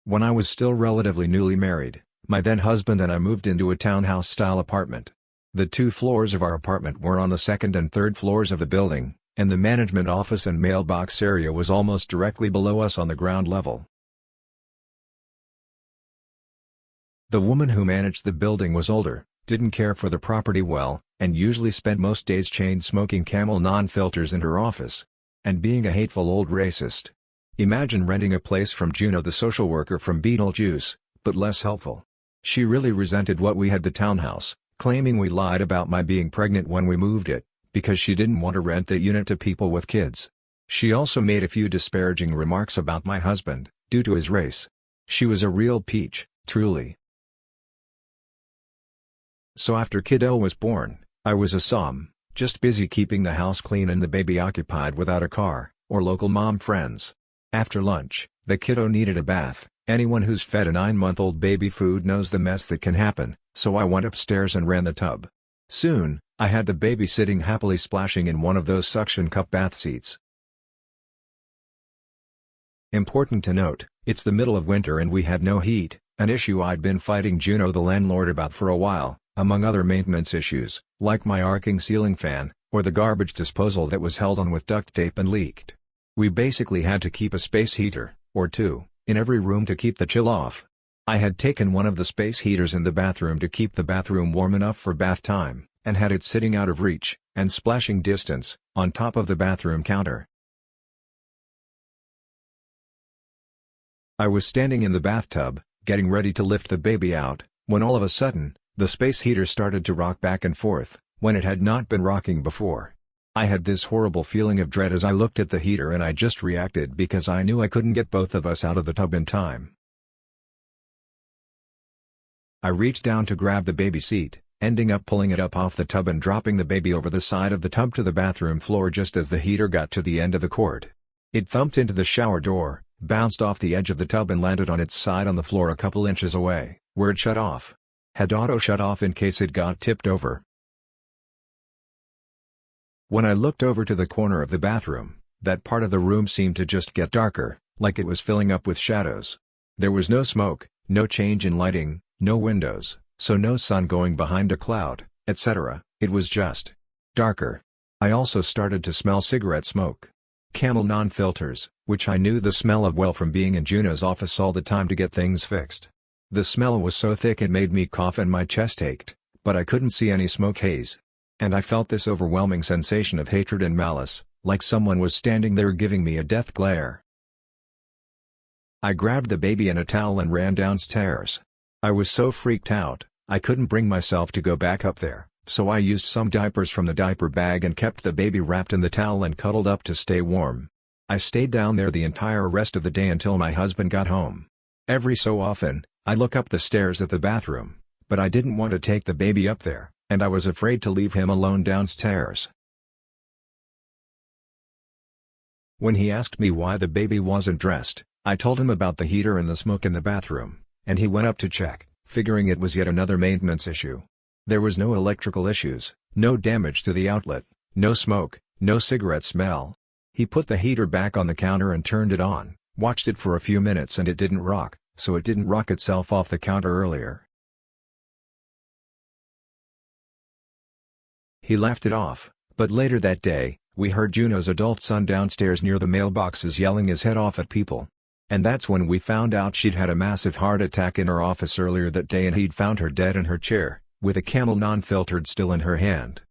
When I was still relatively newly married, my then husband and I moved into a townhouse-style apartment. The 2 floors of our apartment were on the second and third floors of the building, and the management office and mailbox area was almost directly below us on the ground level. The woman who managed the building was older, didn't care for the property well, and usually spent most days chain-smoking Camel non-filters in her office. And being a hateful old racist. Imagine renting a place from Juno the social worker from Beetlejuice, but less helpful. She really resented what we had the townhouse, claiming we lied about my being pregnant when we moved it, because she didn't want to rent the unit to people with kids. She also made a few disparaging remarks about my husband, due to his race. She was a real peach, truly. So after kiddo was born, I was a som, just busy keeping the house clean and the baby occupied without a car, or local mom friends. After lunch, the kiddo needed a bath. Anyone who's fed a 9-month-old baby food knows the mess that can happen, so I went upstairs and ran the tub. Soon, I had the baby sitting happily splashing in one of those suction cup bath seats. Important to note, it's the middle of winter and we had no heat, an issue I'd been fighting Juno the landlord about for a while, among other maintenance issues, like my arcing ceiling fan, or the garbage disposal that was held on with duct tape and leaked. We basically had to keep a space heater, or 2, in every room to keep the chill off. I had taken one of the space heaters in the bathroom to keep the bathroom warm enough for bath time, and had it sitting out of reach, and splashing distance, on top of the bathroom counter. I was standing in the bathtub, getting ready to lift the baby out, when all of a sudden, the space heater started to rock back and forth, when it had not been rocking before. I had this horrible feeling of dread as I looked at the heater and I just reacted because I knew I couldn't get both of us out of the tub in time. I reached down to grab the baby seat, ending up pulling it up off the tub and dropping the baby over the side of the tub to the bathroom floor just as the heater got to the end of the cord. It thumped into the shower door, bounced off the edge of the tub and landed on its side on the floor a couple inches away, where it shut off. Had auto shut off in case it got tipped over. When I looked over to the corner of the bathroom, that part of the room seemed to just get darker, like it was filling up with shadows. There was no smoke, no change in lighting, no windows, so no sun going behind a cloud, etc. It was just darker. I also started to smell cigarette smoke. Camel non-filters, which I knew the smell of well from being in Juno's office all the time to get things fixed. The smell was so thick it made me cough and my chest ached, but I couldn't see any smoke haze. And I felt this overwhelming sensation of hatred and malice, like someone was standing there giving me a death glare. I grabbed the baby and a towel and ran downstairs. I was so freaked out, I couldn't bring myself to go back up there, so I used some diapers from the diaper bag and kept the baby wrapped in the towel and cuddled up to stay warm. I stayed down there the entire rest of the day until my husband got home. Every so often, I look up the stairs at the bathroom, but I didn't want to take the baby up there, and I was afraid to leave him alone downstairs. When he asked me why the baby wasn't dressed, I told him about the heater and the smoke in the bathroom, and he went up to check, figuring it was yet another maintenance issue. There was no electrical issues, no damage to the outlet, no smoke, no cigarette smell. He put the heater back on the counter and turned it on, watched it for a few minutes and it didn't rock, so it didn't rock itself off the counter earlier. He laughed it off, but later that day, we heard Juno's adult son downstairs near the mailboxes yelling his head off at people. And that's when we found out she'd had a massive heart attack in her office earlier that day and he'd found her dead in her chair, with a Camel non-filtered still in her hand.